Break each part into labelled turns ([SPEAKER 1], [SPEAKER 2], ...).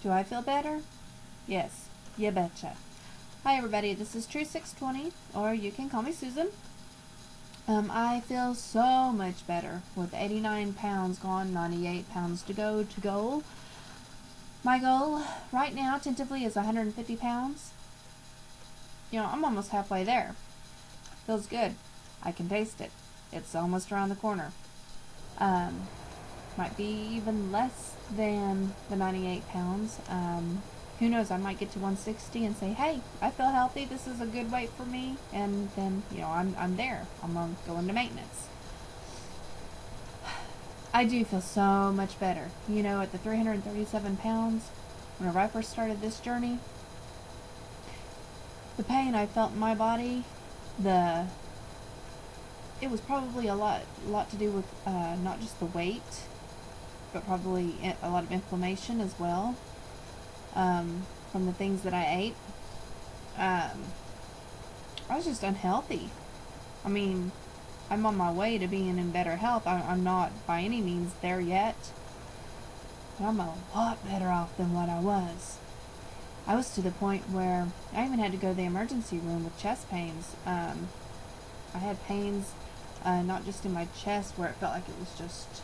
[SPEAKER 1] Do I feel better? Yes, you betcha. Hi everybody, this is True620, or you can call me Susan. I feel so much better with 89 pounds gone, 98 pounds to go to goal. My goal right now tentatively is 150 pounds. I'm almost halfway there. Feels good. I can taste it. It's almost around the corner. Might be even less than the 98 pounds. Who knows, I might get to 160 and say, hey, I feel healthy, this is a good weight for me, and then, I'm there. I'm going to go into maintenance. I do feel so much better. At the 337 pounds, whenever I first started this journey, the pain I felt in my body, it was probably a lot to do with not just the weight, but probably a lot of inflammation as well, from the things that I ate. I was just unhealthy. I mean, I'm on my way to being in better health. I'm not by any means there yet, but I'm a lot better off than what I was. I was to the point where I even had to go to the emergency room with chest pains. I had pains not just in my chest where it felt like it was just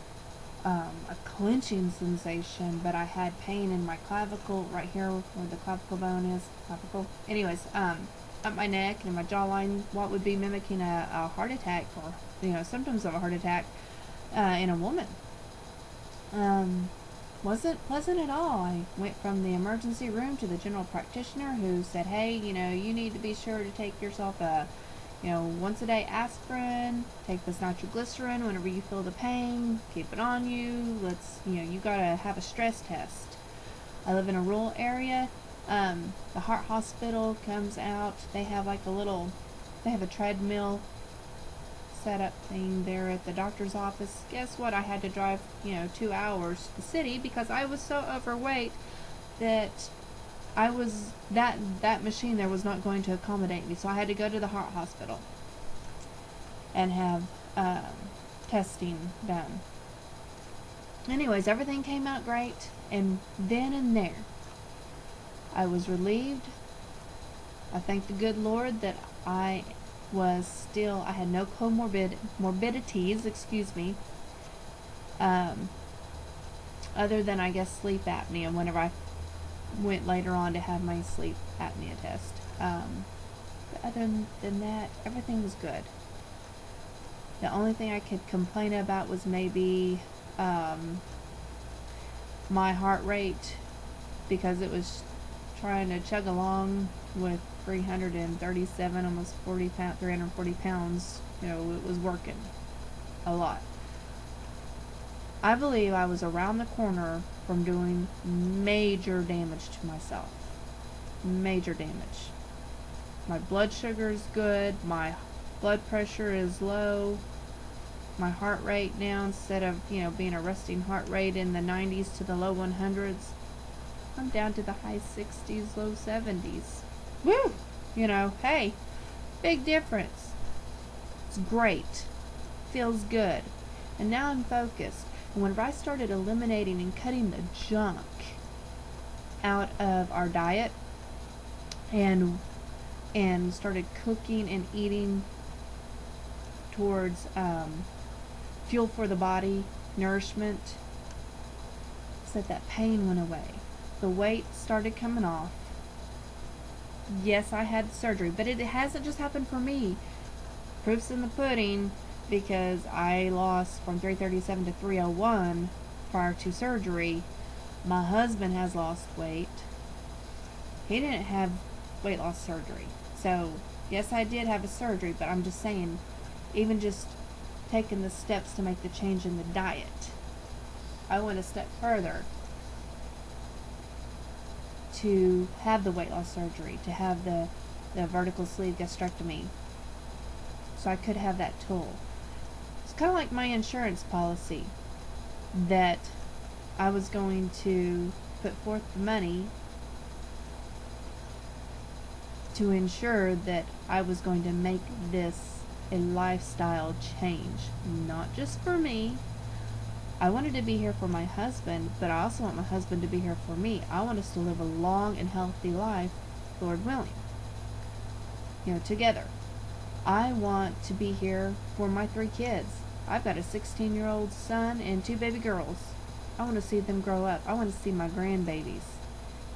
[SPEAKER 1] a clenching sensation, but I had pain in my clavicle right here where the clavicle bone is. Anyways, up my neck and my jawline, what would be mimicking a heart attack, or symptoms of a heart attack in a woman. Wasn't pleasant at all. I went from the emergency room to the general practitioner, who said, hey, you need to be sure to take yourself a once a day aspirin, take this nitroglycerin whenever you feel the pain, keep it on you, you gotta have a stress test. I live in a rural area. The heart hospital comes out, they have they have a treadmill setup thing there at the doctor's office. Guess what? I had to drive, 2 hours to the city because I was so overweight that that machine there was not going to accommodate me, so I had to go to the heart hospital and have testing done. Anyways, everything came out great, and then and there I was relieved. I thank the good Lord that I had no morbidities, other than, I guess, sleep apnea whenever I went later on to have my sleep apnea test. But other than that, everything was good. The only thing I could complain about was maybe my heart rate, because it was trying to chug along with 337, almost 340 pounds. It was working a lot. I believe I was around the corner from doing major damage to myself. Major damage. My blood sugar is good. My blood pressure is low. My heart rate now, instead of, being a resting heart rate in the 90s to the low 100s, I'm down to the high 60s, low 70s. Woo! Hey, big difference. It's great. Feels good. And now I'm focused. And whenever I started eliminating and cutting the junk out of our diet, and started cooking and eating towards fuel for the body, nourishment, so that pain went away. The weight started coming off. Yes, I had surgery, but it hasn't just happened for me. Proof's in the pudding, because I lost from 337 to 301 prior to surgery. My husband has lost weight. He didn't have weight loss surgery. So, yes, I did have a surgery, but I'm just saying, even just taking the steps to make the change in the diet, I went a step further to have the weight loss surgery, to have the vertical sleeve gastrectomy, so I could have that tool. It's kind of like my insurance policy, that I was going to put forth the money to ensure that I was going to make this a lifestyle change, not just for me, I wanted to be here for my husband, but I also want my husband to be here for me. I want us to live a long and healthy life, Lord willing. Together. I want to be here for my 3 kids. I've got a 16-year-old son and 2 baby girls. I want to see them grow up. I want to see my grandbabies.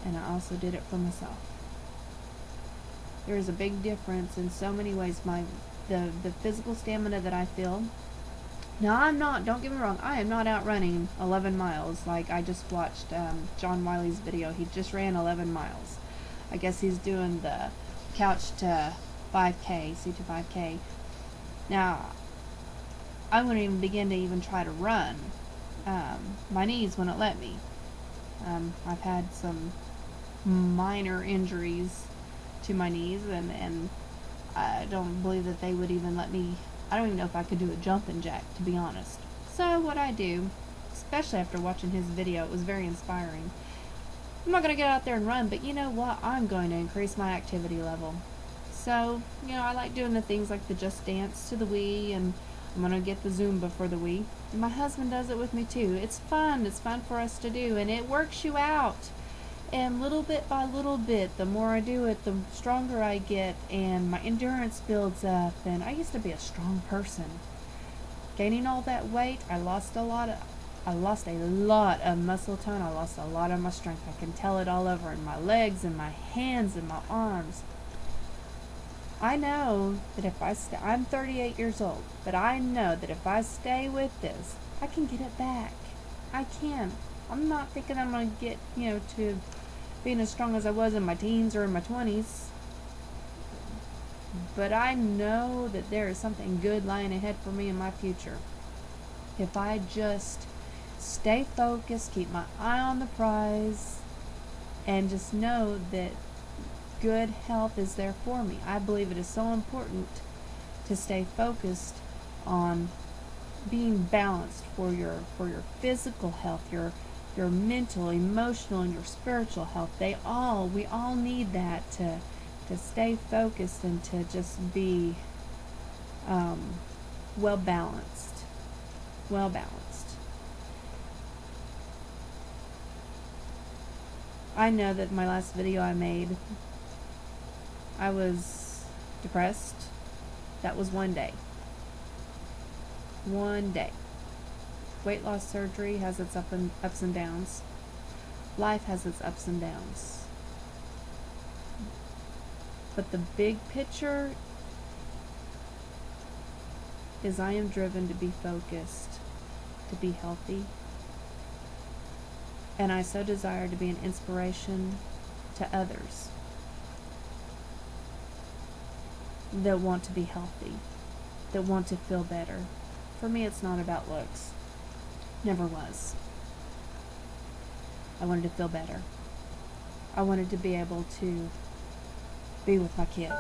[SPEAKER 1] And I also did it for myself. There is a big difference in so many ways. The physical stamina that I feel. Now don't get me wrong, I am not out running 11 miles like I just watched John Wiley's video. He just ran 11 miles. I guess he's doing the couch to 5K, C to 5K. Now, I wouldn't even begin to even try to run. My knees wouldn't let me. I've had some minor injuries to my knees, and I don't believe that they would even let me. I don't even know if I could do a jumping jack, to be honest. So what I do, especially after watching his video, it was very inspiring. I'm not going to get out there and run, but you know what? I'm going to increase my activity level. So, I like doing the things like the Just Dance to the Wii, and I'm going to get the Zumba for the Wii. And my husband does it with me too. It's fun. It's fun for us to do, and it works you out. And little bit by little bit, the more I do it, the stronger I get, and my endurance builds up. And I used to be a strong person. Gaining all that weight, I lost a lot of muscle tone. I lost a lot of my strength. I can tell it all over in my legs and my hands and my arms. I know that if I'm 38 years old, but I know that if I stay with this, I can get it back. I can. I'm not thinking I'm going to get, to being as strong as I was in my teens or in my 20s. But I know that there is something good lying ahead for me in my future. If I just stay focused, keep my eye on the prize, and just know that good health is there for me. I believe it is so important to stay focused on being balanced for your physical health, your mental, emotional, and your spiritual health. We all need that to stay focused and to just be well balanced. I know that my last video I made, I was depressed. That was one day. Weight loss surgery has its ups and downs. Life has its ups and downs. But the big picture is I am driven to be focused, to be healthy. And I so desire to be an inspiration to others that want to be healthy, that want to feel better. For me, it's not about looks. Never was. I wanted to feel better. I wanted to be able to be with my kids.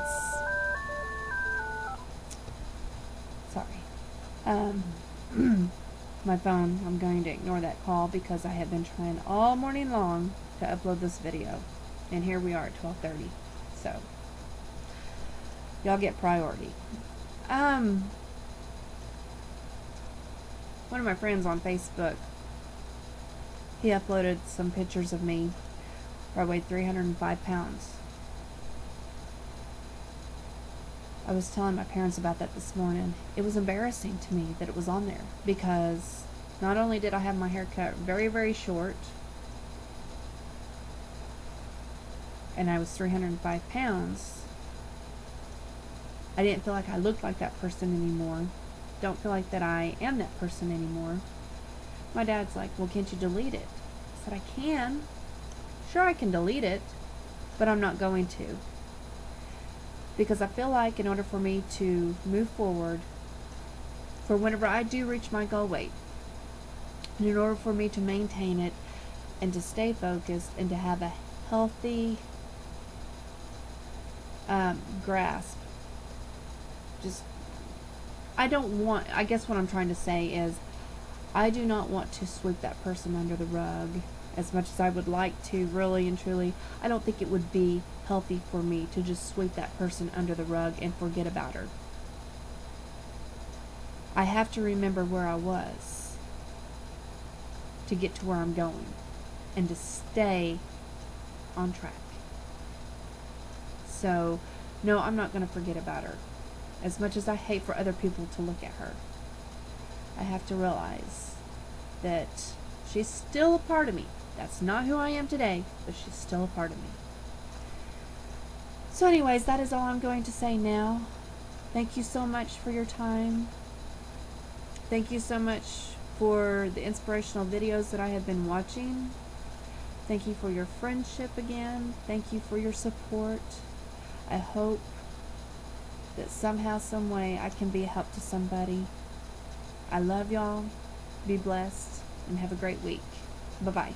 [SPEAKER 1] Sorry. My phone, I'm going to ignore that call because I have been trying all morning long to upload this video. And here we are at 12:30. So, y'all get priority. One of my friends on Facebook, he uploaded some pictures of me where I weighed 305 pounds. I was telling my parents about that this morning. It was embarrassing to me that it was on there because not only did I have my hair cut very, very short, and I was 305 pounds, I didn't feel like I looked like that person anymore. Don't feel like that I am that person anymore. My dad's like, well, can't you delete it? I said, I can. Sure, I can delete it, but I'm not going to. Because I feel like in order for me to move forward, for whenever I do reach my goal weight, and in order for me to maintain it and to stay focused and to have a healthy grasp, I guess what I'm trying to say is I do not want to sweep that person under the rug as much as I would like to, really and truly. I don't think it would be healthy for me to just sweep that person under the rug and forget about her. I have to remember where I was. to get to where I'm going and to stay on track. So, no, I'm not going to forget about her. As much as I hate for other people to look at her, I have to realize that she's still a part of me. That's not who I am today, but she's still a part of me. So anyways, that is all I'm going to say now. Thank you so much for your time. Thank you so much for the inspirational videos that I have been watching. Thank you for your friendship again. Thank you for your support. I hope that somehow, some way, I can be a help to somebody. I love y'all. Be blessed and have a great week. Bye-bye.